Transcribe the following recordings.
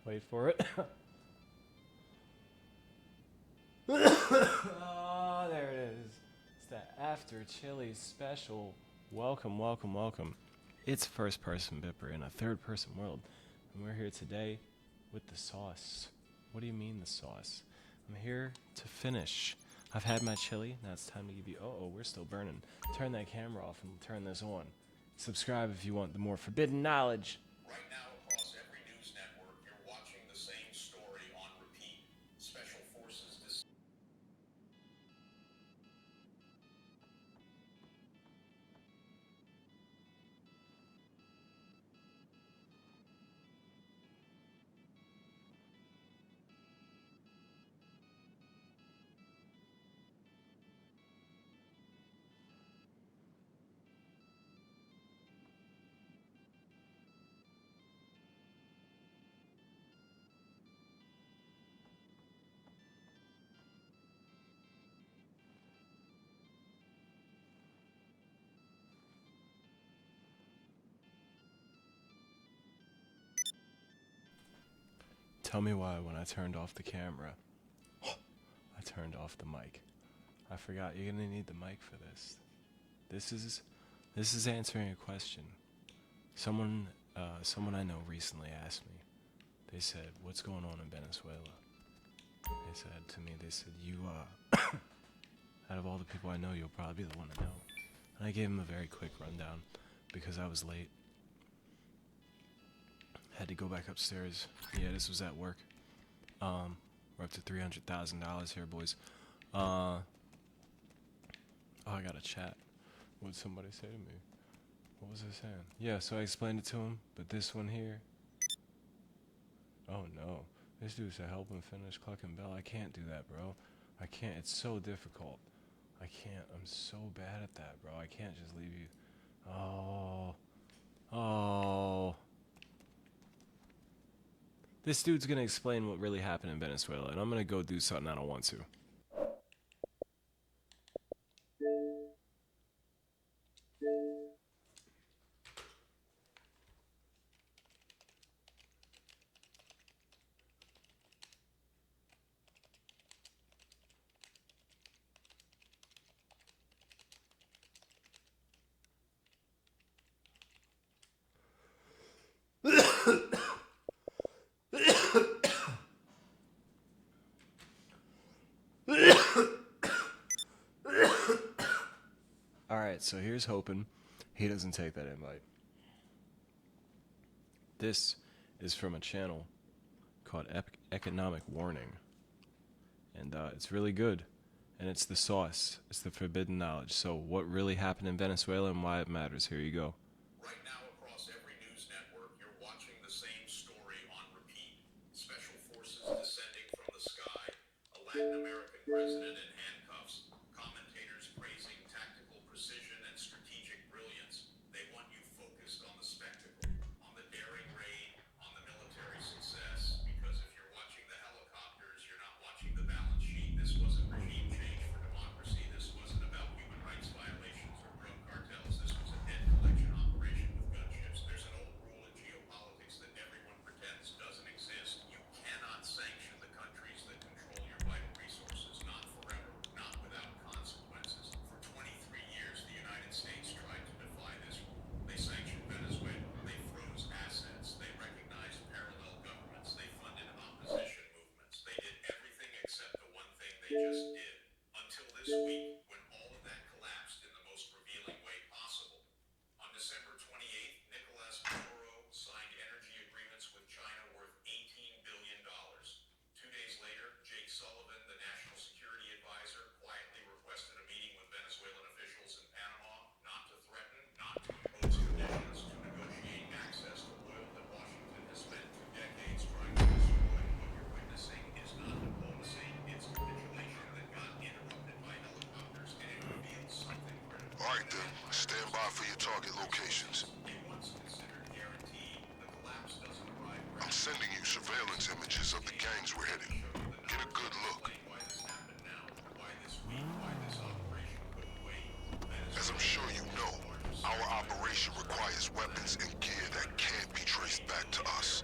Wait for it. Oh, there it is. It's the After Chili special. Welcome, welcome, welcome. It's first person Bipper in a third person world. And we're here today with the sauce. What do you mean the sauce? I'm here to finish. I've had my chili. Now it's time to give you... Oh, we're still burning. Turn that camera off and turn this on. Subscribe if you want the more forbidden knowledge. Right now, across every news network, you're watching the same story on repeat. Special Forces... Tell me why when I turned off the camera, I turned off the mic. I forgot you're gonna need the mic for this. This is answering a question. Someone I know recently asked me. They said, "What's going on in Venezuela?" They said to me, "You out of all the people I know, you'll probably be the one to know." And I gave them a very quick rundown because I was late. Had to go back upstairs. Yeah, this was at work. We're up to $300,000 here, boys. Oh, I got a chat. What'd somebody say to me? What was I saying? Yeah, so I explained it to him, but this one here. Oh no, this dude said help him finish Clucking Bell. I can't do that, bro. I can't. It's so difficult. I can't. I'm so bad at that, bro. I can't just leave you. Oh. This dude's gonna explain what really happened in Venezuela, and I'm gonna go do something I don't want to. Alright, so here's hoping he doesn't take that invite. This is from a channel called Economic Warning. And it's really good. And it's the sauce. It's the forbidden knowledge. So what really happened in Venezuela and why it matters. Here you go. Right now, across every news network, you're watching the same story on repeat. Special Forces descending from the sky. A Latin American president in handcuffs. Commentators praising tactical precision and strategic brilliance. They want you focused on the spectacle, on the daring raid, on the military success. Because if you're watching the helicopters, you're not watching the balance sheet. This wasn't regime change for democracy. This wasn't about human rights violations or drug cartels. This was a debt collection operation with gunships. There's an old rule in geopolitics that everyone pretends doesn't exist. You cannot sanction the countries that control your vital resources. Not forever, not without consequences. For 23 years, the United States tried to defy this rule. They sanctioned Venezuela. They froze assets. They recognized parallel governments. They funded opposition movements. They did everything except the one thing they just did. Until this week, when all of that collapsed in the most revealing way possible. On December 28th, Nicolas Maduro signed energy agreements with China worth $18 billion. 2 days later, Jake Sullivan, the national security advisor, quietly requested a meeting with Venezuelan officials in Panama, not to threaten, not to impose conditions, to negotiate access to oil that Washington has spent 2 decades trying to destroy. What you're witnessing is not diplomacy, it's capitulation that got interrupted by helicopters, and it reveals something critical. All right, then. Stand by for your target locations. A once considered guarantee, the collapse doesn't arrive I'm sending you surveillance images of the gangs we're hitting. Get a good look. why this happened now, why this week, why this operation couldn't wait. As I'm sure you know, our operation requires weapons and gear that can't be traced back to us.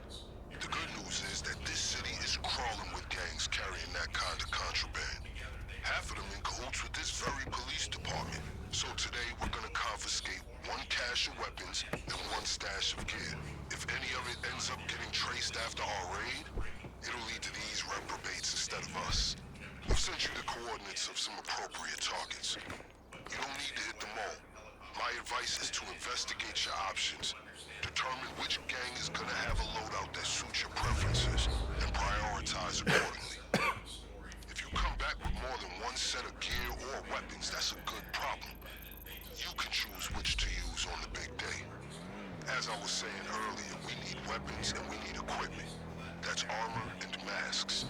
The good news is that stash of gear. If any of it ends up getting traced after our raid, it'll lead to these reprobates instead of us. I've sent you the coordinates of some appropriate targets. You don't need to hit them all. My advice is to investigate your options, determine which gang is gonna have a loadout that suits your preferences, and prioritize accordingly. If you come back with more than one set of gear or weapons, that's a good problem. You can choose which to use on the big day. As I was saying earlier, we need weapons and we need equipment. That's armor and masks.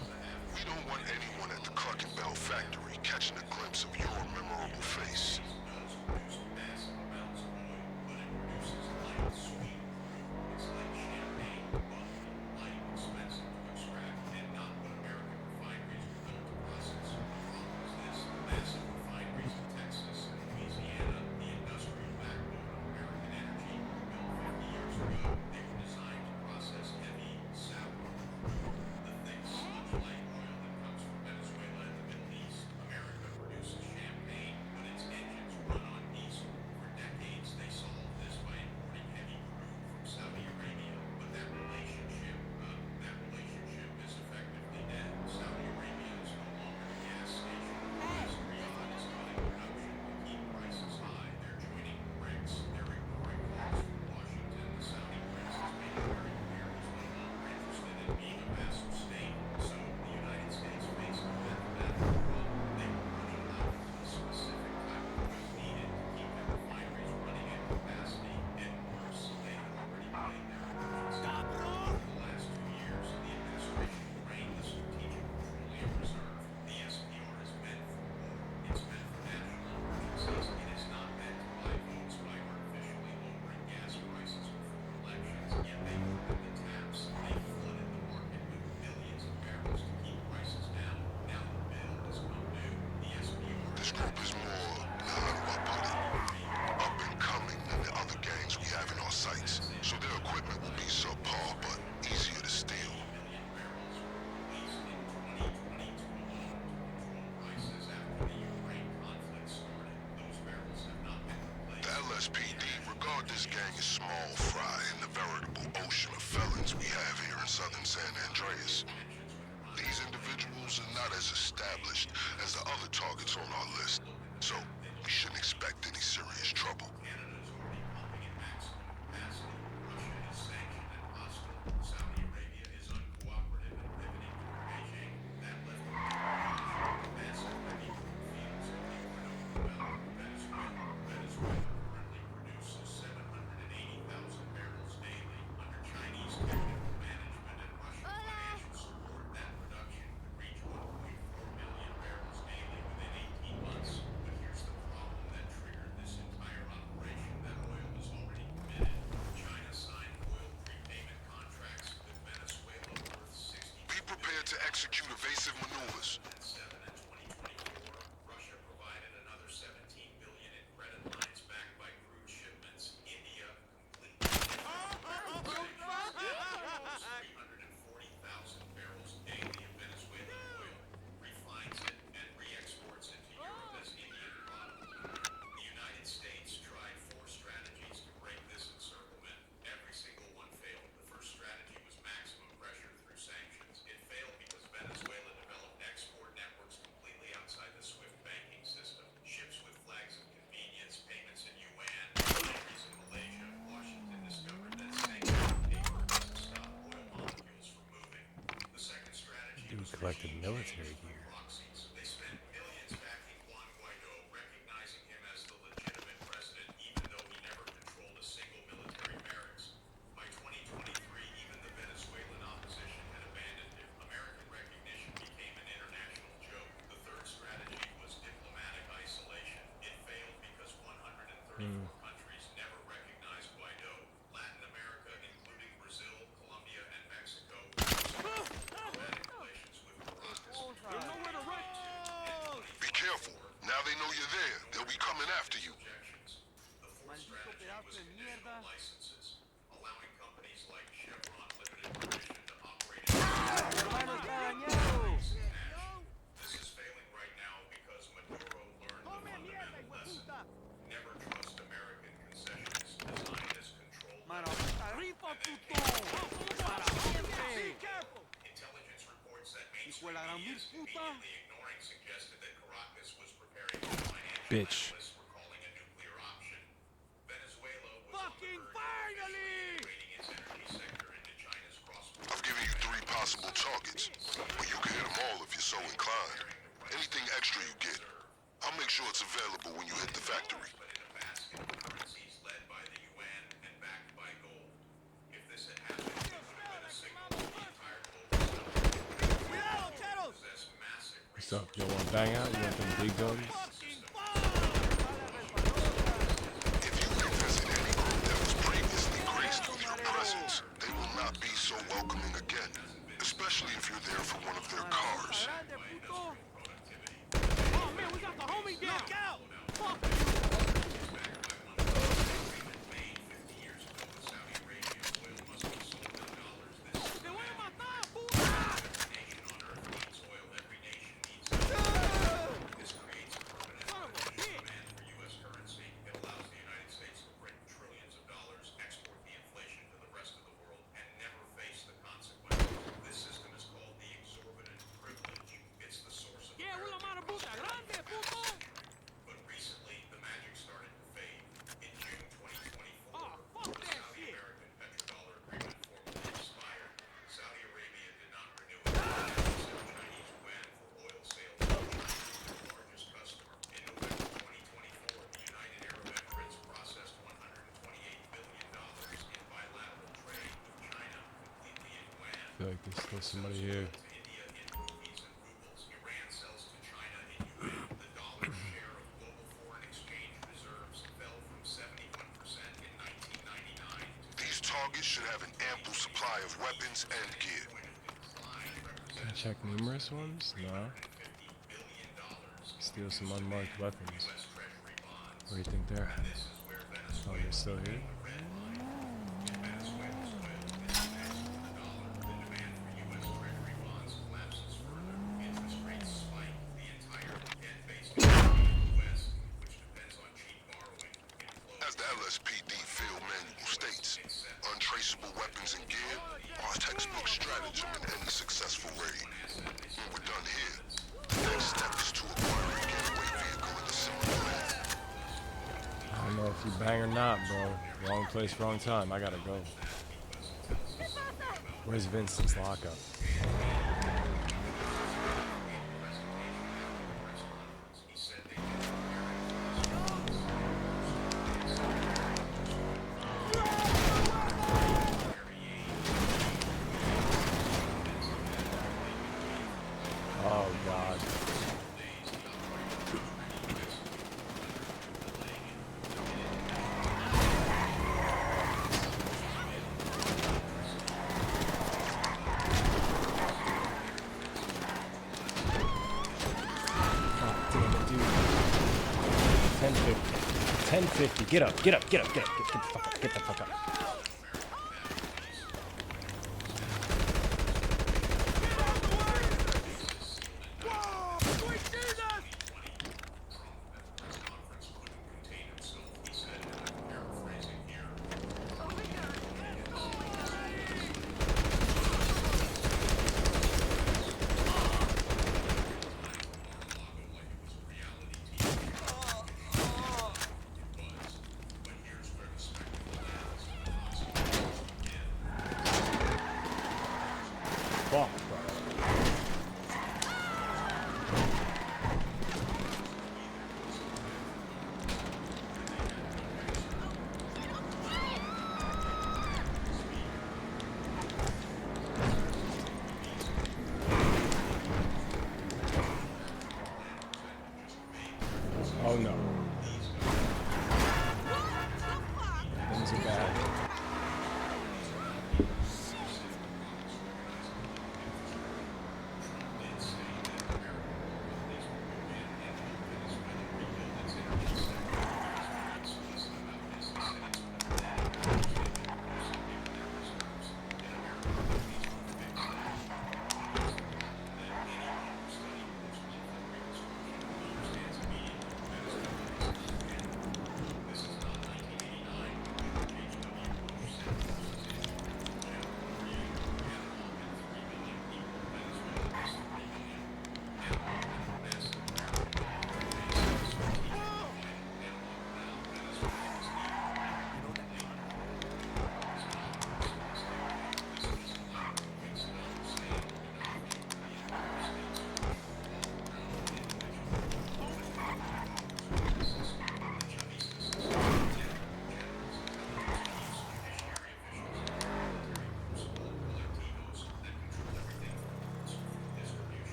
We don't want anyone at the Clucking factory catching a glimpse of your memorable face. This group is more, how do I put it, up and coming than the other gangs we have in our sights. So their equipment will be subpar, but easier to steal. The LSPD regard this gang as small fry in the veritable ocean of felons we have here in southern San Andreas. These individuals are not as established as the other targets on our list, so we shouldn't expect any serious trouble. To execute evasive maneuvers. Russia provided another $17 billion in credit lines backed by crude shipments. India completely 340,000 barrels daily of Venezuelan oil, refines it, and re-exports it to Europe as Indian product. The United States tried 4 strategies to break this encirclement. Every single one failed. The first strategy was maximum pressure through sanctions. It failed because Venezuela developed export networks completely outside the SWIFT banking system. Ships with flags of convenience, payments in yuan, entries in Malaysia. Washington discovered that sanctions paper doesn't stop oil molecules from moving. The second strategy was collected regime military change by gear. proxies. They spent millions backing Juan Guaido, recognizing him as the legitimate president, even though he never controlled a single military barracks. By 2023, even the Venezuelan opposition had abandoned him. American recognition became an international joke. The third strategy was diplomatic isolation. It failed because 134 countries never recognized Guaido. Latin America, including Brazil, Colombia, and Mexico, diplomatic relations with Caracas. Be careful. Now they know you're there. They'll be coming after you. The fourth strategy was conditional licenses, allowing companies like Chevron limited permission to operate in This is failing right now because Maduro learned the fundamental lesson. Never trust American concessions. Designed as controlled Intelligence reports that mainstream media is immediately ignoring suggested that Caracas was preparing for financial Bitch. analysts were calling a nuclear option. Venezuela was on the verge of integrating its energy sector into China's cross-border. I've given you 3 possible targets, but you can hit them all if you're so inclined. Anything extra you get, I'll make sure it's available when you hit the factory. But in a basket of currencies led by the yuan and backed by gold. If this had happened, it would have been a signal to the entire global south. Possess massive What's up? You want to bang out? You want them big guns? If you revisit any group that was previously graced with your presence, they will not be so welcoming again, especially if you're there for one of their cars. Oh man, we got the homie down! Look out! Fuck you! I feel like there's still somebody here. These targets should have an ample supply of weapons and gear. Can I check numerous ones? No. Steal some unmarked weapons. Where do you think they're at? Oh, they're still here? As the LSPD field manual states, untraceable weapons and gear are a textbook stratagem in any successful raid. When we're done here, the next step is to acquire a getaway vehicle in a similar manner. I don't know if you bang or not, bro. Wrong place, wrong time. I gotta go. Where's Vincent's lockup? Oh, God. God damn it, dude. 1050. 1050. Get up, get up, get up, get up. Get the fuck up, get the fuck up. Fuck, bro. Oh no. Things are bad.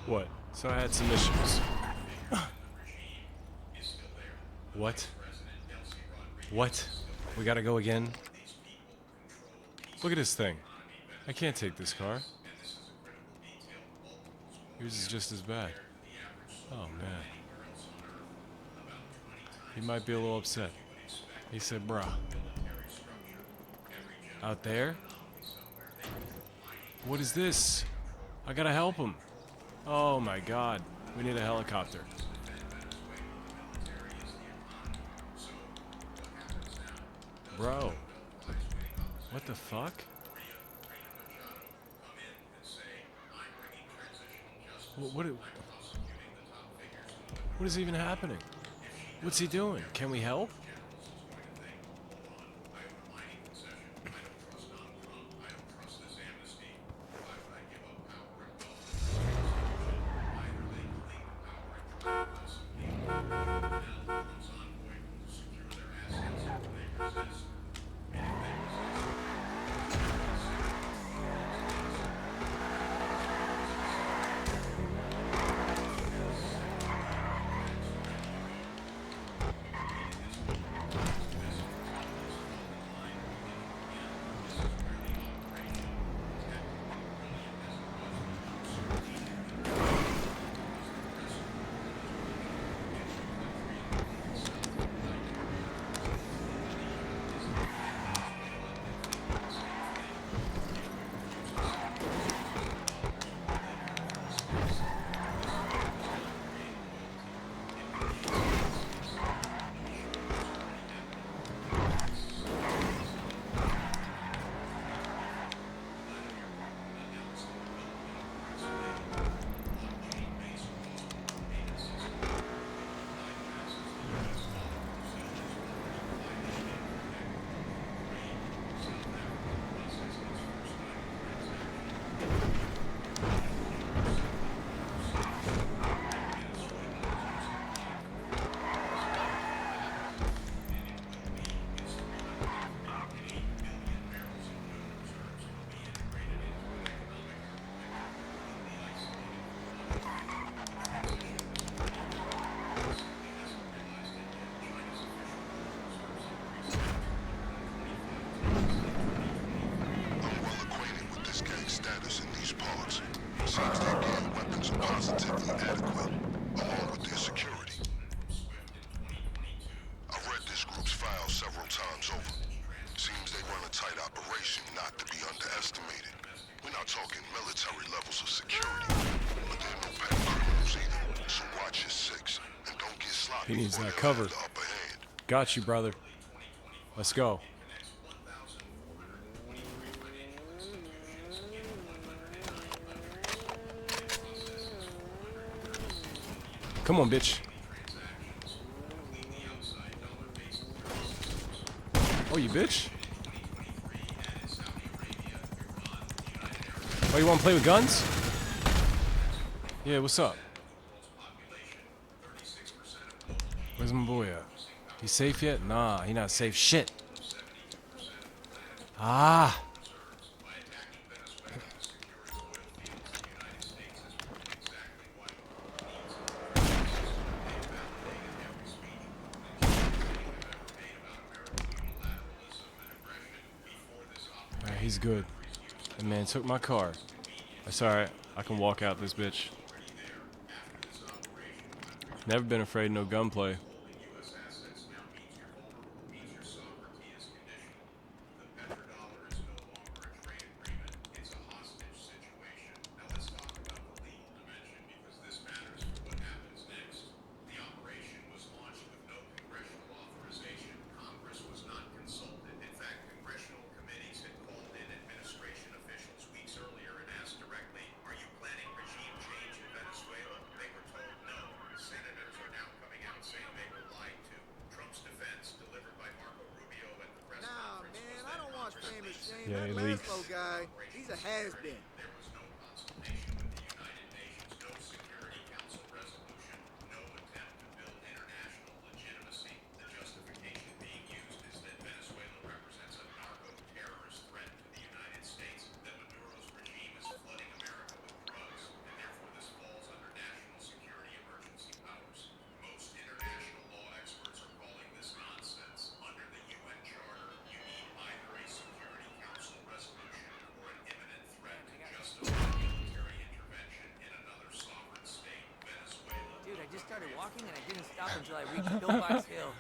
What? So I had some issues. What? What? We gotta go again? Look at this thing. I can't take this car. Yours is just as bad. Oh, man. He might be a little upset. He said, bruh. Out there? What is this? I gotta help him. Oh my god. We need a helicopter. Bro. What the fuck? What is even happening? What's he doing? Can we help? Seems their gear and weapons are positively adequate, along with their security. I've read this group's files several times over. Seems they run a tight operation not to be underestimated. We're not talking military levels of security, but they're no petty criminals either. So watch your six and don't get sloppy. He needs or that they'll cover. have the upper hand. Got you, brother. Let's go. Come on, bitch. Oh, you bitch. Oh, you want to play with guns? Yeah, what's up? Where's my boy at? He safe yet? Nah, he not safe. Shit. Ah. Alright, he's good. That man took my car. That's alright. I can walk out this bitch. Never been afraid of no gunplay. Yeah, he leaks. Guy, he's a has-been. walking and I didn't stop until I reached Pillbox Hill.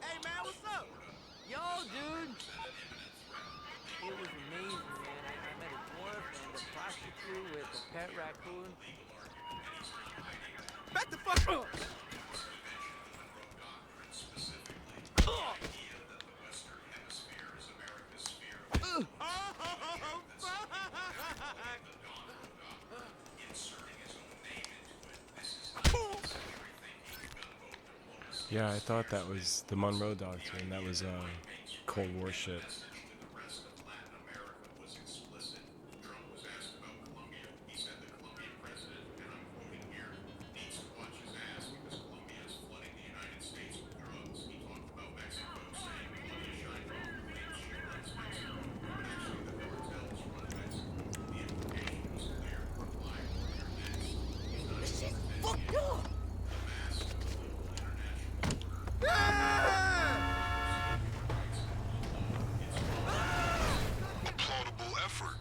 Hey, man, what's up? Yo, dude! It was amazing, man. I met a dwarf and a prostitute with a pet raccoon. Back the fuck up! Yeah, I thought that was the Monroe Doctrine. That was Cold War shit. This shit's fucked up! Applaudable effort.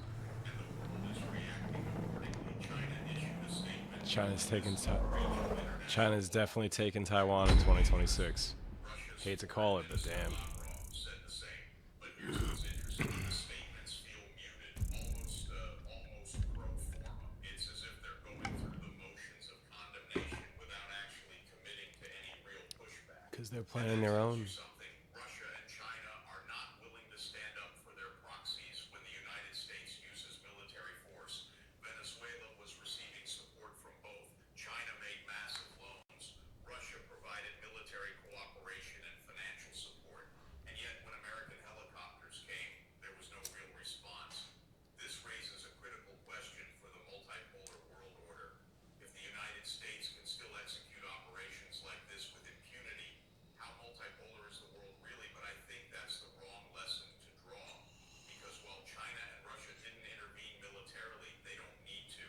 China's definitely taking Taiwan in 2026. Hate to call it, but damn. Because they're planning their own. Russia and China are not willing to stand up for their proxies when the United States uses military force. Venezuela was receiving support from both. China made massive loans. Russia provided military cooperation and financial support. And yet, when American helicopters came, there was no real response. This raises a critical question for the multipolar world order. If the United States can still execute operations like this with impunity, how multipolar is the world really? But I think that's the wrong lesson to draw. Because while China and Russia didn't intervene militarily, they don't need to.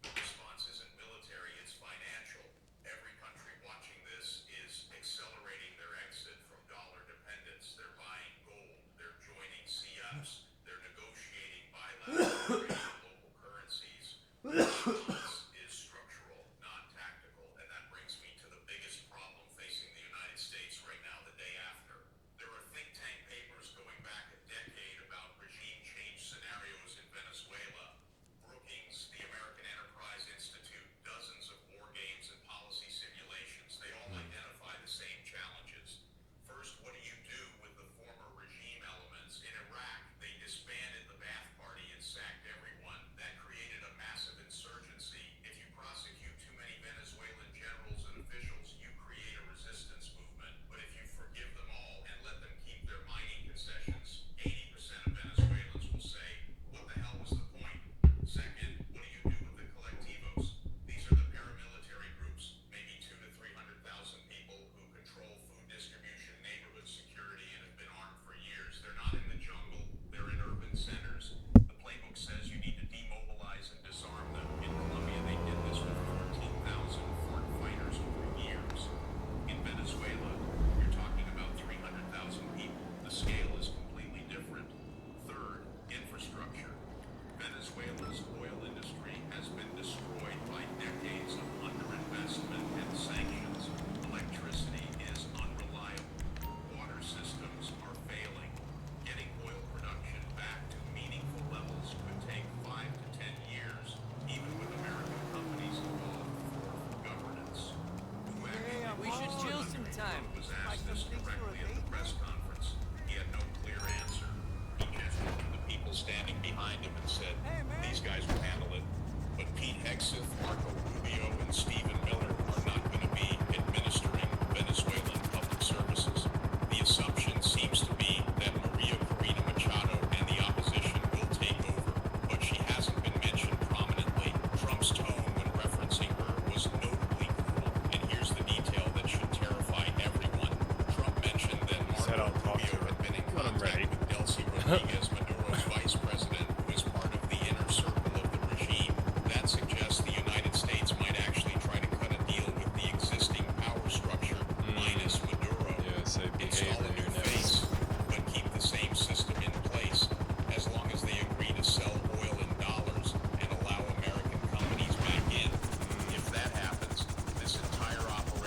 The response isn't military, it's financial. Every country watching this is accelerating their exit from dollar dependence. They're buying gold, they're joining CFs, they're negotiating bilateral trade in local currencies. The response is structural, not tactical, and that brings me to the biggest problem facing the United States right now, the day after. There are think tank papers going back a decade about regime change scenarios in Venezuela. Brookings, the American Enterprise Institute, dozens of war games and policy simulations, they all identify the same challenges. First, what do you do with the former regime elements? In Iraq, they disbanded the Ba'ath Party and sacked everyone. That created a massive insurgency. If you prosecute too many Venezuelan generals and officials, you create a resistance movement. But if you forgive them all and let them keep their mining concessions, 80% of Venezuelans will say, what the hell was the point? Second, what do you do with the colectivos? These are the paramilitary groups, maybe 200,000 to 300,000 people who control food distribution, neighborhood security, and have been armed for years. They're not in the jungle, they're in urban centers. The playbook says you need to demobilize and disarm them. In Colombia, they did this with 14,000 FARC fighters over years. In Venezuela, you're talking about 300,000 people. The scale is completely different. Third, infrastructure. Venezuela's oil industry has been destroyed by decades of underinvestment and sanctions. Electricity is unreliable. Water systems are failing. Getting oil production back to meaningful levels could take 5 to 10 years, even with American companies involved for governance. We should chill sometime. Was asked this directly at the press conference. He had no clear answer. He gestured to the people standing behind him and said, these guys will handle it. But Pete Hegseth, Marco Rubio, and Stephen Miller are not going to be administering Venezuelan public services. The assumption seems to be that Maria Corina Machado and the opposition will take over, but she hasn't been mentioned prominently. Trump's tone when referencing her was notably cruel, and here's the detail that should terrify everyone. Trump mentioned that Said I'll Marco talk to Rubio her had been in when I'm contact ready. with Delcy Rodriguez, Maduro's vice president, who is part of the inner circle of the regime. That suggests the United States might actually try to cut a deal with the existing power structure, minus Maduro. Yeah, say behave Install a in new your next. face, but keep the same system in place, as long as they agree to sell oil in dollars and allow American companies back in. If that happens, this entire operation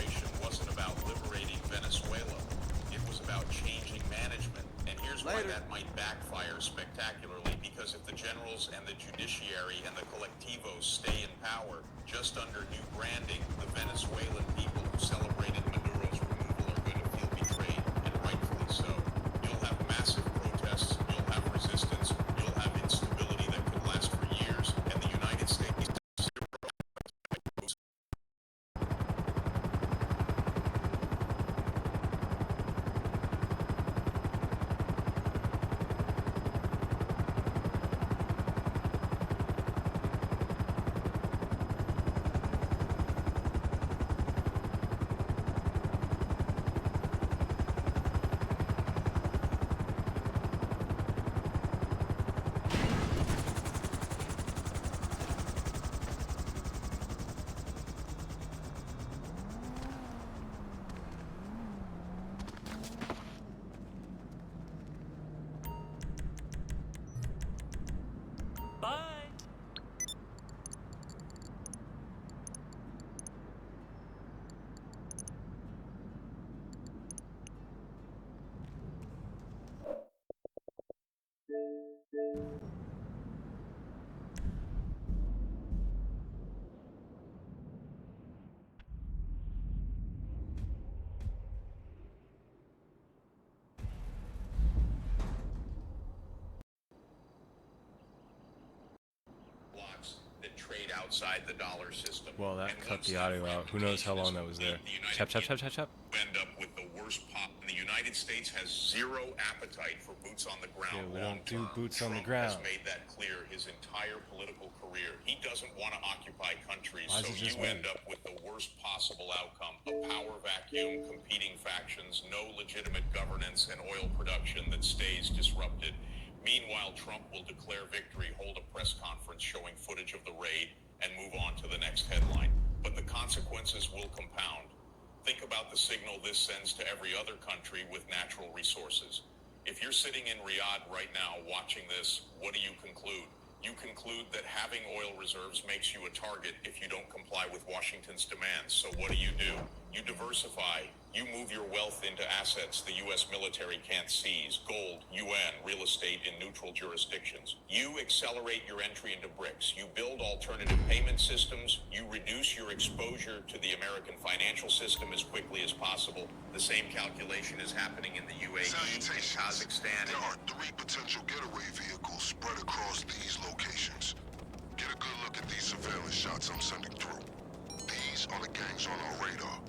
generals and the judiciary and the collectivos stay in power, just under new branding, the Venezuelan people who celebrated Maduro's removal are going to feel betrayed, and rightfully so. You'll have massive protests, you'll have resistance, you'll have instability that could last for years, and the United States that trade outside the dollar system. Well, that And cut once the that audio out. Who knows how long that was there? the United Chap, chap, chap, chap, chap. End up with the worst pop. The United States has zero appetite for boots on the ground. Yeah, we don't do long-term. boots on the Trump ground. has made that clear his entire political career. He doesn't want to occupy countries, Why is so it just you end me? up with the worst possible outcome: a power vacuum, competing factions, no legitimate governance, and oil production that stays disrupted. Meanwhile, Trump will declare victory, hold a press conference showing footage of the raid, and move on to the next headline. But the consequences will compound. Think about the signal this sends to every other country with natural resources. If you're sitting in Riyadh right now watching this, what do you conclude? You conclude that having oil reserves makes you a target if you don't comply with Washington's demands. So what do? You diversify. You move your wealth into assets the U.S. military can't seize: gold, UN, real estate in neutral jurisdictions. You accelerate your entry into BRICS. You build alternative payment systems. You reduce your exposure to the American financial system as quickly as possible. The same calculation is happening in the UAE, in Kazakhstan. There are 3 potential getaway vehicles spread across these locations. Get a good look at these surveillance shots I'm sending through. These are the gangs on our radar.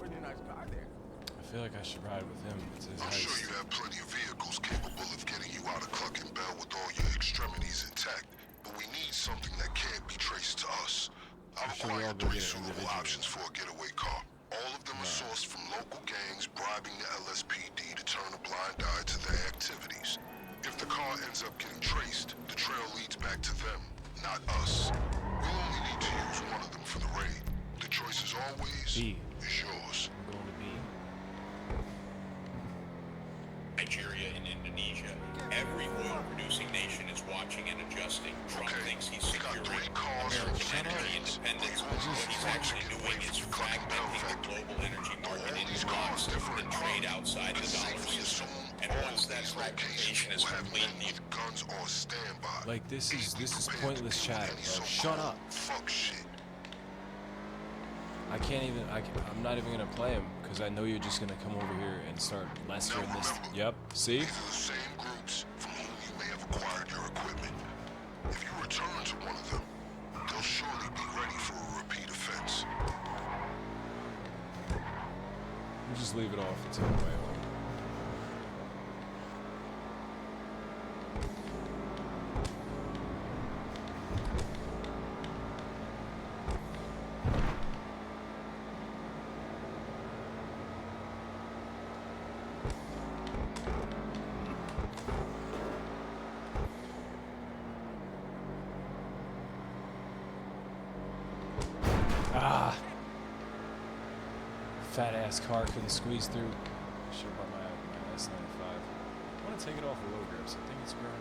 Pretty nice car there. I feel like I should ride with him. It's his I'm sure heist. you have plenty of vehicles capable of getting you out of Clucking Bell with all your extremities intact, but we need something that can't be traced to us. I've Sure, we all acquired go 3 get it suitable individually. options for a getaway car. All of them are sourced from local gangs bribing the LSPD to turn a blind eye to their activities. If the car ends up getting traced, the trail leads back to them, not us. We'll only need to use one of them for the raid. The choice is always B. is yours. I'm going to B. Nigeria and Indonesia. Every oil-producing nation is watching and adjusting. Trump thinks he's we got securing 3 cars from American energy Japan. independence. What he's actually doing is fragmenting the global energy market All into these cars blocks different that trade outside the dollar system. And once that fragmentation is will have complete, men with guns on standby. Like, this is Prepared pointless to deal with chatting, any bro. so-called Shut up. Fuck shit. I can't even. I'm not even gonna play him because I know you're just gonna come over here and start lessering this. Yep. See? These are the same groups from whom you may have acquired your equipment. If you return to one of them, they'll surely be ready for a repeat offense. We'll just leave it off until the way home. Ah! Fat ass car couldn't squeeze through. Should have bought my S95. I want to take it off the low grips. I think it's grown up.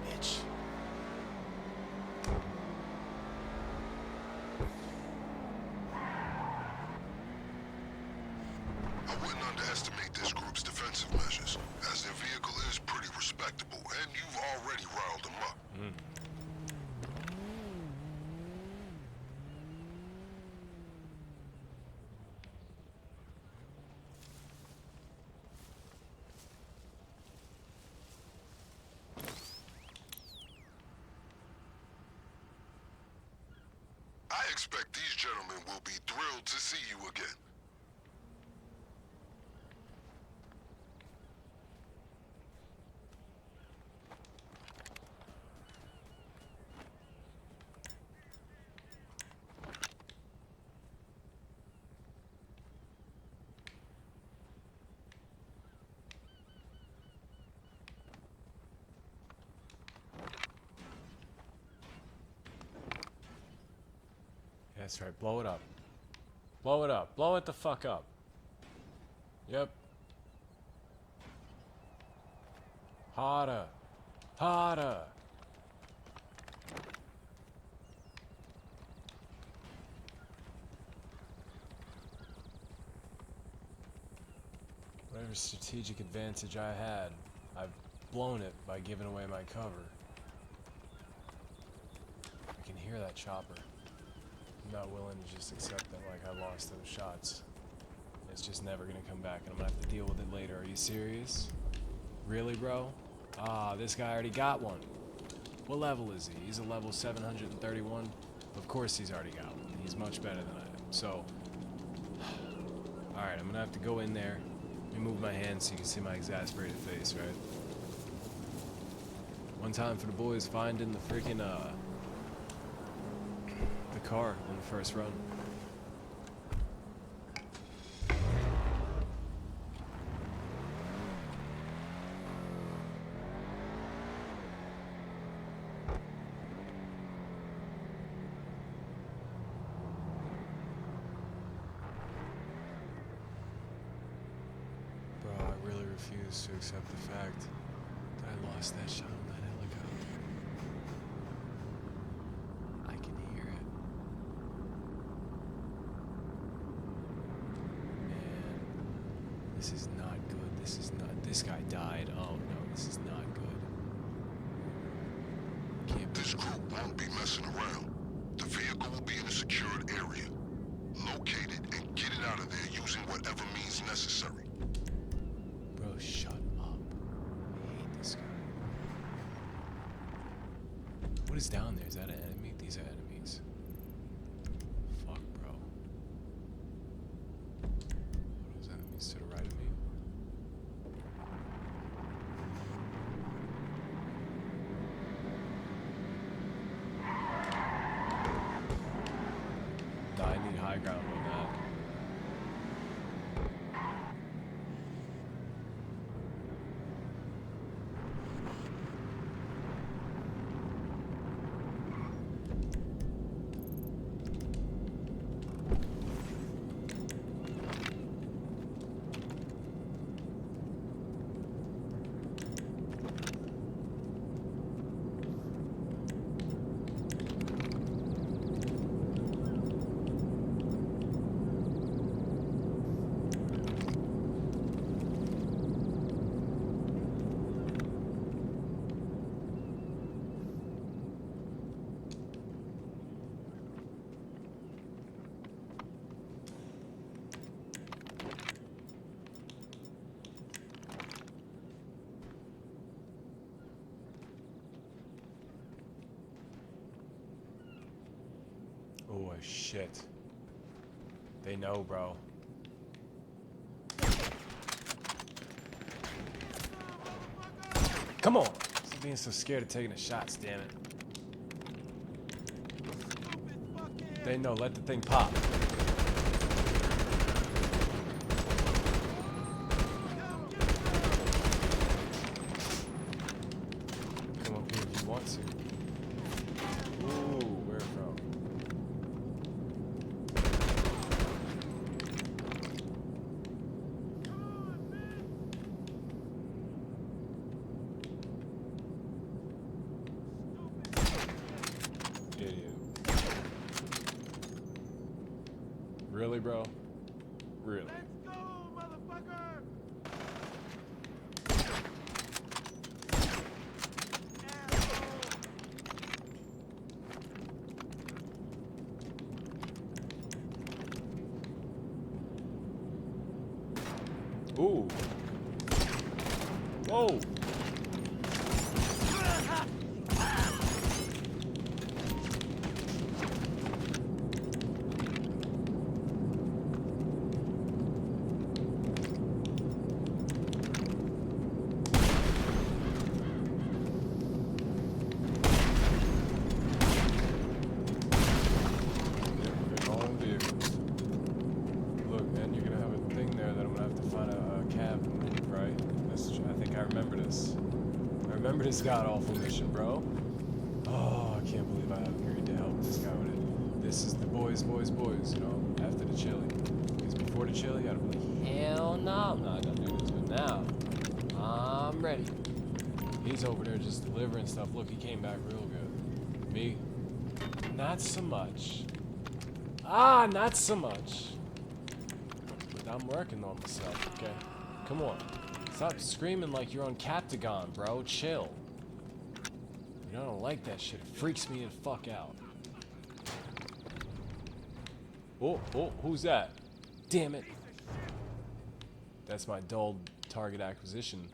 Bitch. underestimate this group's defensive measures, as their vehicle is pretty respectable, and you've already riled them up. I expect these gentlemen will be thrilled to see you again. That's right, blow it up. Blow it up. Blow it the fuck up. Yep. Harder. Harder. Whatever strategic advantage I had, I've blown it by giving away my cover. I can hear that chopper. I'm not willing to just accept that like I lost those shots. It's just never gonna come back and I'm gonna have to deal with it later. Are you serious? Really, bro? Ah, this guy already got one. What level is he? He's a level 731. Of course he's already got one. He's much better than I am. So, alright, I'm gonna have to go in there. Let me move my hand so you can see my exasperated face, right? One time for the boys finding the freaking, the car on the first run. Bro, I really refuse to accept the fact that I lost that shot on that helicopter. I can hear it. Man, this is not good. This is not. This guy died. Oh no, this is not good. Can't be. This group won't be messing around. The vehicle will be in a secured area. Locate it and get it out of there using whatever means necessary. Bro, shut up. I hate this guy. What is down there? Is that an enemy? These are enemies. Fuck, bro. Are those enemies to the right of me? Nah, I need high ground on that. Oh shit. They know, bro. Come on! Stop being so scared of taking the shots, damn it. They know, let the thing pop. Come up here if you want to. Ooh, where from? Idiot. Really, bro? Really? Let's go, motherfucker! Ooh. Whoa. This god-awful mission, bro. Oh, I can't believe I haven't agreed to help this guy with it. This is the boys, you know, after the chili. Because before the chili, I'd be like, hell no, I'm not gonna do this. But now, I'm ready. He's over there just delivering stuff. Look, he came back real good. Me, not so much. Not so much. But I'm working on myself, okay? Come on. Stop screaming like you're on Captagon, bro. Chill. You know, I don't like that shit. It freaks me the fuck out. Oh, who's that? Damn it. That's my dull target acquisition.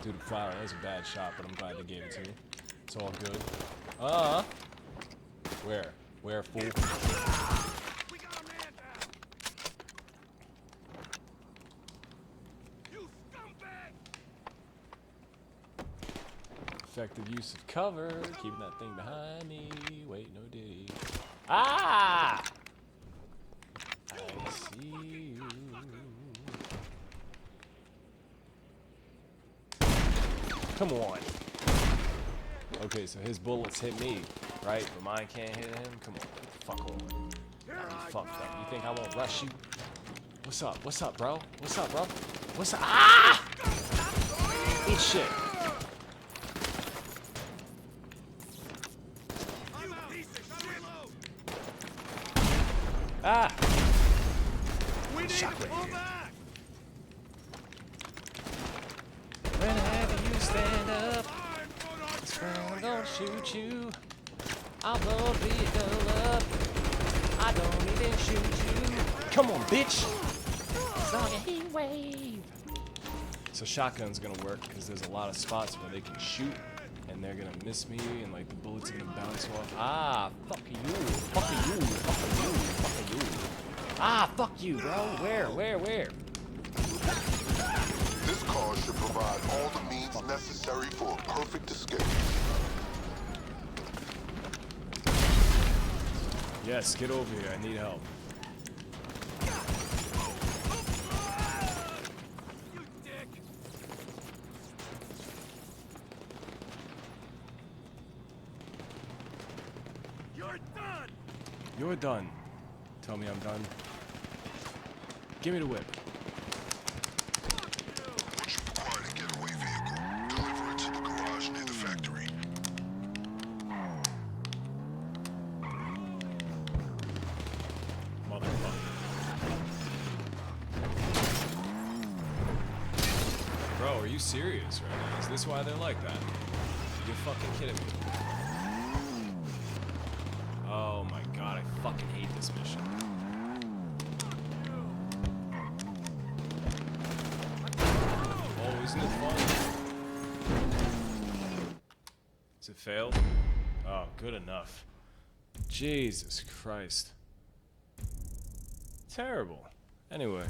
Dude, flower, that was a bad shot, but I'm glad they gave it to me. It's all good. Where, fool? Effective use of cover, keeping that thing behind me. Wait, no diddy. I see you. Come on. Okay, so his bullets hit me, right? But mine can't hit him? Come on, fuck on. You fucked up. You think I won't rush you? What's up? What's up, bro? What's up, bro? What's up? Eat shit. We need to pull back. When I have you stand up, I'm gonna shoot you. I'll blow a vehicle up. I don't even shoot you. Come on, bitch. It's like a heat wave. So shotgun's gonna work because there's a lot of spots where they can shoot and they're gonna miss me and like the bullets are gonna bounce off. Fuck you. Fuck you. Fuck you. Fuck you. Fuck you, bro. Where? This car should provide all the means necessary for a perfect escape. Yes, get over here. I need help. You dick. You're done. You're done. Tell me I'm done. Give me the whip. Once you acquire the getaway vehicle, deliver it to the garage near the factory. Motherfucker. Bro, are you serious right now? Is this why they're like that? You're fucking kidding me. Oh my god, I fucking hate this mission. Oh, isn't it fun? Is it failed? Oh, good enough. Jesus Christ. Terrible. Anyway.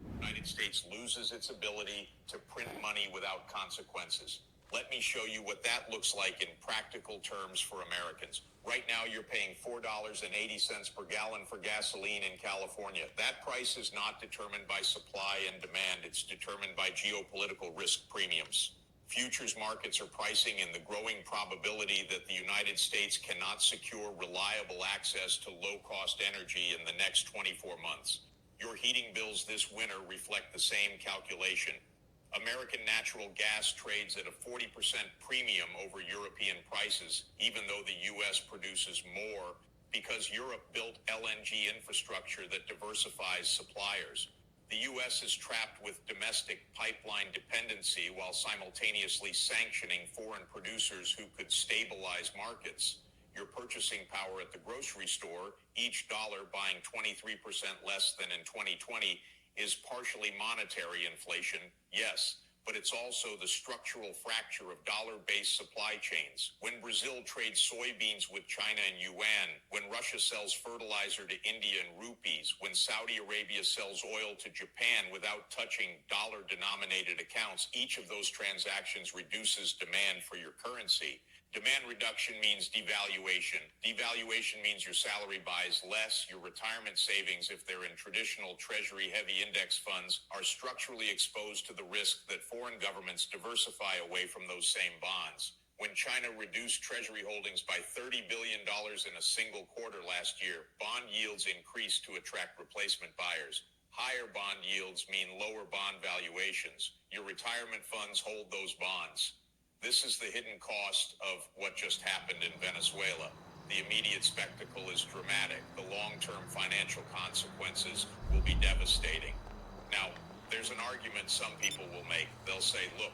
The United States loses its ability to print money without consequences. Let me show you what that looks like in practical terms for Americans. Right now, you're paying $4.80 per gallon for gasoline in California. That price is not determined by supply and demand. It's determined by geopolitical risk premiums. Futures markets are pricing in the growing probability that the United States cannot secure reliable access to low-cost energy in the next 24 months. Your heating bills this winter reflect the same calculation. American natural gas trades at a 40% premium over European prices, even though the U.S. produces more, because Europe built LNG infrastructure that diversifies suppliers. The U.S. is trapped with domestic pipeline dependency while simultaneously sanctioning foreign producers who could stabilize markets. Your purchasing power at the grocery store, each dollar buying 23% less than in 2020, is partially monetary inflation, yes, but it's also the structural fracture of dollar-based supply chains. When Brazil trades soybeans with China and yuan, when Russia sells fertilizer to India in rupees, when Saudi Arabia sells oil to Japan without touching dollar-denominated accounts, each of those transactions reduces demand for your currency. Demand reduction means devaluation. Devaluation means your salary buys less. Your retirement savings, if they're in traditional treasury-heavy index funds, are structurally exposed to the risk that foreign governments diversify away from those same bonds. When China reduced treasury holdings by $30 billion in a single quarter last year, bond yields increased to attract replacement buyers. Higher bond yields mean lower bond valuations. Your retirement funds hold those bonds. This is the hidden cost of what just happened in Venezuela. The immediate spectacle is dramatic. The long-term financial consequences will be devastating. Now, there's an argument some people will make. They'll say, look,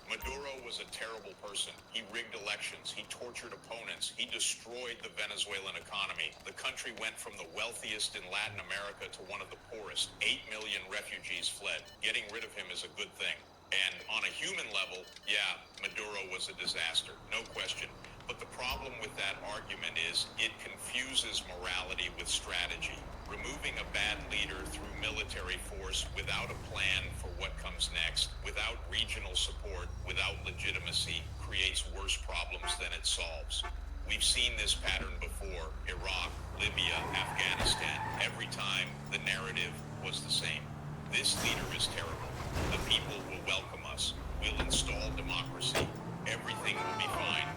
Maduro was a terrible person. He rigged elections. He tortured opponents. He destroyed the Venezuelan economy. The country went from the wealthiest in Latin America to one of the poorest. 8 million refugees fled. Getting rid of him is a good thing. And on a human level, yeah, Maduro was a disaster, no question. But the problem with that argument is it confuses morality with strategy. Removing a bad leader through military force without a plan for what comes next, without regional support, without legitimacy, creates worse problems than it solves. We've seen this pattern before: Iraq, Libya, Afghanistan. Every time, the narrative was the same. This leader is terrible. The people will welcome us. We'll install democracy. Everything will be fine.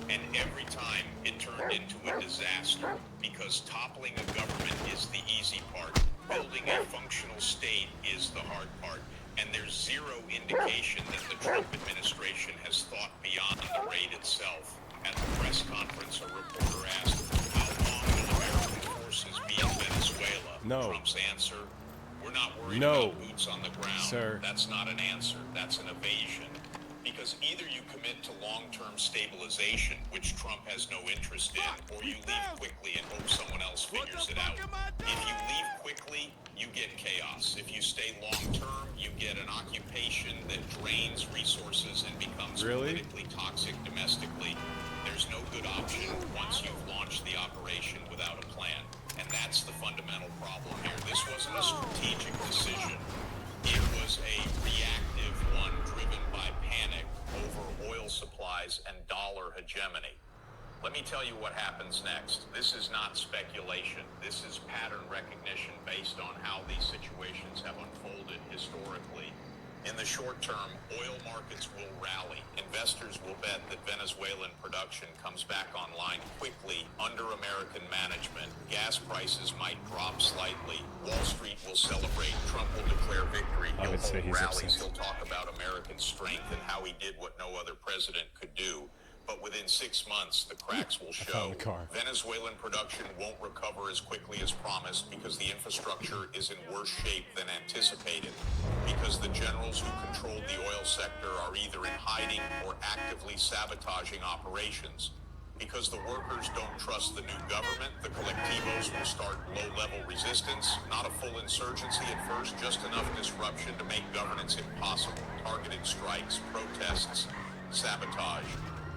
And every time it turned into a disaster, because toppling a government is the easy part. Building a functional state is the hard part. And there's zero indication that the Trump administration has thought beyond the raid itself. At the press conference, a reporter asked, how long will American forces be in Venezuela? No. Trump's answer, we're not worried No. about boots on the ground. Sir. That's not an answer. That's an evasion. Because either you commit to long-term stabilization, which Trump has no interest in, or you leave quickly and hope someone else figures it out. If you leave quickly, you get chaos. If you stay long-term, you get an occupation that drains resources and becomes politically toxic domestically. There's no good option once you've launched the operation without a plan. And that's the fundamental problem here. This wasn't a strategic decision. It was a reactive one driven by panic over oil supplies and dollar hegemony. Let me tell you what happens next. This is not speculation. This is pattern recognition based on how these situations have unfolded historically. In the short term, oil markets will rally. Investors will bet that Venezuelan production comes back online quickly under American management. Gas prices might drop slightly. Wall Street will celebrate. Trump will declare victory. I would say He'll he's hold rallies. upset. He'll talk about American strength and how he did what no other president could do. But within 6 months, the cracks will show. the car. Venezuelan production won't recover as quickly as promised because the infrastructure is in worse shape than anticipated. Because the generals who controlled the oil sector are either in hiding or actively sabotaging operations. Because the workers don't trust the new government, the colectivos will start low-level resistance, not a full insurgency at first, just enough disruption to make governance impossible. Targeted strikes, protests, sabotage.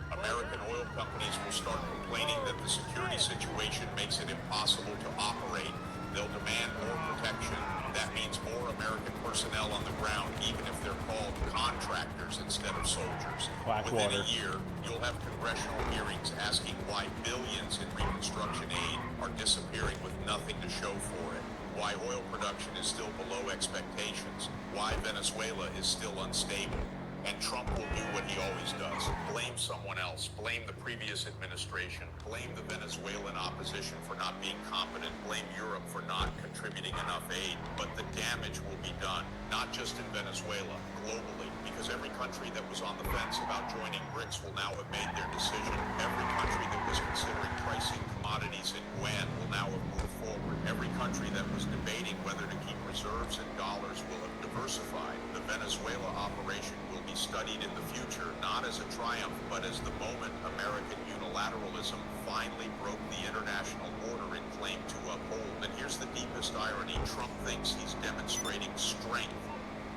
American oil companies will start complaining that the security situation makes it impossible to operate. They'll demand more protection. That means more American personnel on the ground, even if they're called contractors instead of soldiers. Within a year, you'll have congressional hearings asking why billions in reconstruction aid are disappearing with nothing to show for it. Why oil production is still below expectations. Why Venezuela is still unstable. And Trump will do what he always does. Blame someone else. Blame the previous administration. Blame the Venezuelan opposition for not being competent. Blame Europe for not contributing enough aid. But the damage will be done, not just in Venezuela, globally, because every country that was on the fence about joining BRICS will now have made their decision. Every country that was considering pricing commodities in yuan will now have moved forward. Every country that was debating whether to keep reserves in dollars will have diversified. The Venezuela operation will be studied in the future not as a triumph, but as the moment American unilateralism finally broke the international order it claimed to uphold. And here's the deepest irony. Trump thinks he's demonstrating strength.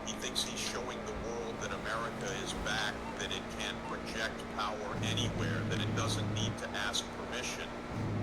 He thinks he's showing the world that America is back, that it can project power anywhere, that it doesn't need to ask permission.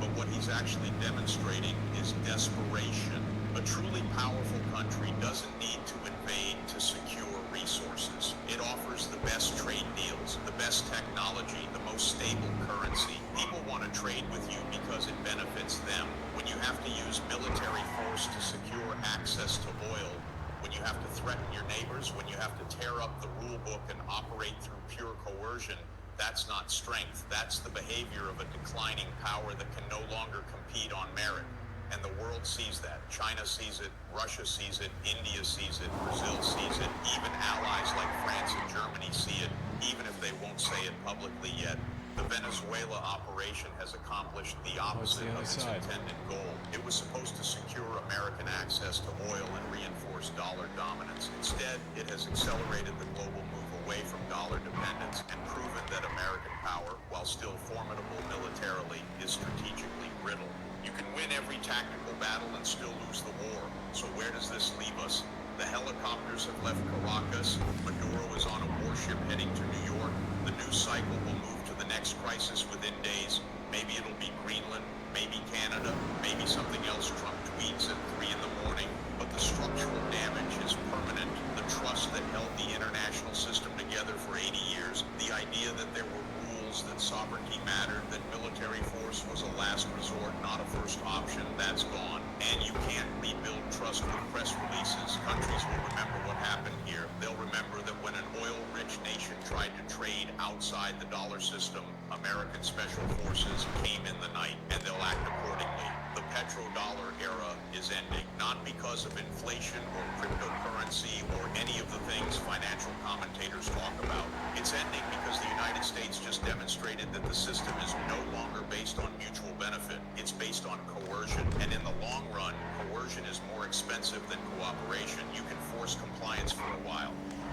But what he's actually demonstrating is desperation. A truly powerful country doesn't need to invade to secure resources. It offers the best trade deals, the best technology, the most stable currency. People want to trade with you because it benefits them. When you have to use military force to secure access to oil, when you have to threaten your neighbors, when you have to tear up the rule book and operate through pure coercion, that's not strength. That's the behavior of a declining power that can no longer compete on merit. And the world sees that. China sees it, Russia sees it, India sees it, Brazil sees it, even allies like France and Germany see it, even if they won't say it publicly yet. The Venezuela operation has accomplished the opposite of its intended goal. It was supposed to secure American access to oil and reinforce dollar dominance. Instead, it has accelerated the global move away from dollar dependence and proven that American power, while still formidable militarily, is strategically brittle. You can win every tactical battle and still lose the war. So where does this leave us? The helicopters have left Caracas. Maduro is on a warship heading to New York. The news cycle will move to the next crisis within days. Maybe it'll be Greenland, maybe Canada, maybe something else Trump tweets at 3 in the morning. But the structural damage is permanent. The trust that held the international system together for 80 years, the idea that there were rules, that sovereignty mattered, that military force was a last resort, not a first option, that's gone. And you can't rebuild trust with press releases. Countries will remember what happened here. They'll remember that when an oil-rich nation tried to trade outside the dollar system, American special forces came in the night, and they'll act accordingly. The petrodollar era is ending, not because of inflation or cryptocurrency or any of the things financial commentators talk about. It's ending because the United States just demonstrated that the system is no longer based on mutual benefit. It's based on coercion, and in the long run, coercion is more expensive than cooperation. You can force compliance for a while,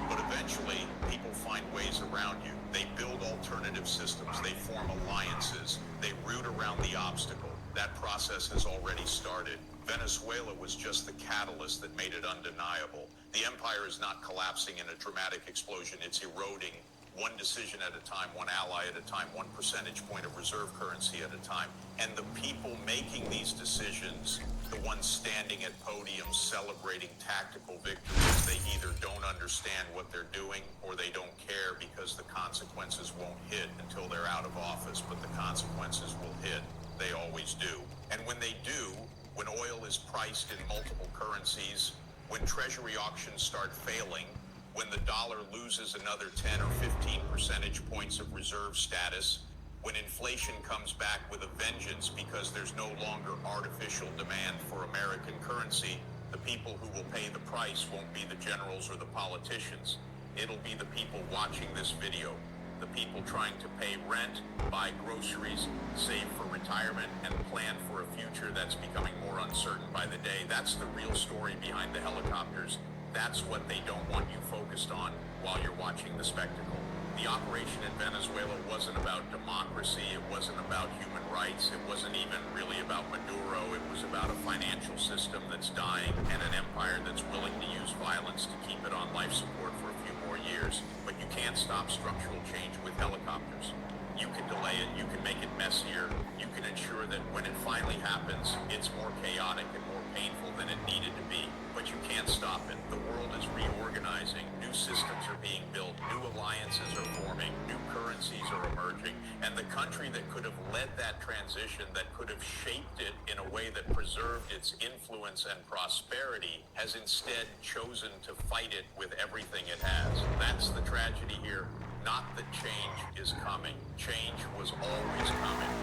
but eventually people find ways around you. They build alternative systems, they form alliances, they root around the obstacle. That process has already started. Venezuela was just the catalyst that made it undeniable. The empire is not collapsing in a dramatic explosion, it's eroding one decision at a time, one ally at a time, 1 percentage point of reserve currency at a time. And the people making these decisions, the ones standing at podiums celebrating tactical victories, they either don't understand what they're doing or they don't care because the consequences won't hit until they're out of office, but the consequences will hit. They always do. And when they do, when oil is priced in multiple currencies, when treasury auctions start failing, when the dollar loses another 10 or 15 percentage points of reserve status, when inflation comes back with a vengeance because there's no longer artificial demand for American currency, the people who will pay the price won't be the generals or the politicians. It'll be the people watching this video, the people trying to pay rent, buy groceries, save for retirement, and plan for a future that's becoming more uncertain by the day. That's the real story behind the helicopters. That's what they don't want you focused on while you're watching the spectacle. The operation in Venezuela wasn't about democracy, it wasn't about human rights, it wasn't even really about Maduro, it was about a financial system that's dying and an empire that's willing to use violence to keep it on life support for a few more years. But you can't stop structural change with helicopters. You can delay it, you can make it messier, you can ensure that when it finally happens, it's more chaotic and more painful than it needed to be. But you can't stop it. The world is reorganizing, new systems are being built, new alliances are forming, new currencies are emerging, and the country that could have led that transition, that could have shaped it in a way that preserved its influence and prosperity, has instead chosen to fight it with everything it has. That's the tragedy here. Not that change is coming. Change was always coming.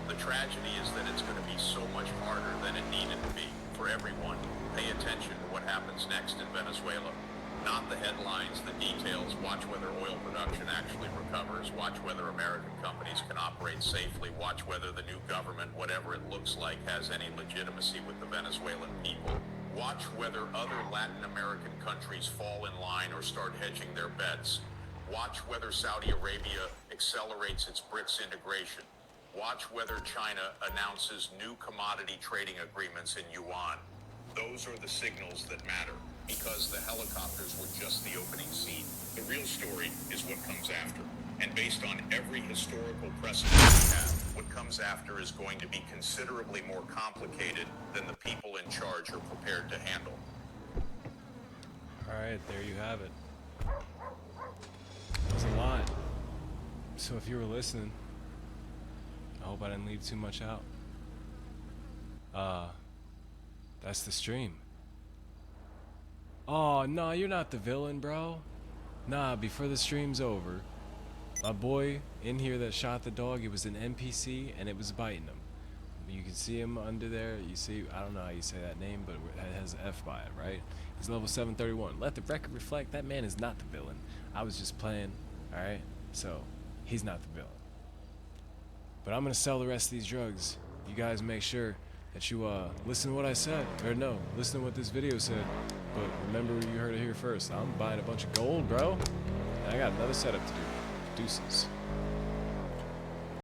The tragedy is that it's going to be so much harder than it needed to be for everyone. Pay attention to what happens next in Venezuela. Not the headlines, the details. Watch whether oil production actually recovers. Watch whether American companies can operate safely. Watch whether the new government, whatever it looks like, has any legitimacy with the Venezuelan people. Watch whether other Latin American countries fall in line or start hedging their bets. Watch whether Saudi Arabia accelerates its BRICS integration. Watch whether China announces new commodity trading agreements in yuan. Those are the signals that matter, because the helicopters were just the opening scene. The real story is what comes after. And based on every historical precedent we have, what comes after is going to be considerably more complicated than the people in charge are prepared to handle. Alright, there you have it. That was a lot. So if you were listening, I hope I didn't leave too much out. That's the stream. Oh, no, you're not the villain, bro. Nah, before the stream's over, my boy in here that shot the dog, it was an NPC and it was biting him. You can see him under there. You see, I don't know how you say that name, but it has an F by it, right? He's level 731. Let the record reflect that man is not the villain. I was just playing, alright? So, he's not the villain. But I'm gonna sell the rest of these drugs. You guys make sure that you listen to what I said. Or no, listen to what this video said. But remember, you heard it here first. I'm buying a bunch of gold, bro. And I got another setup to do. Deuces.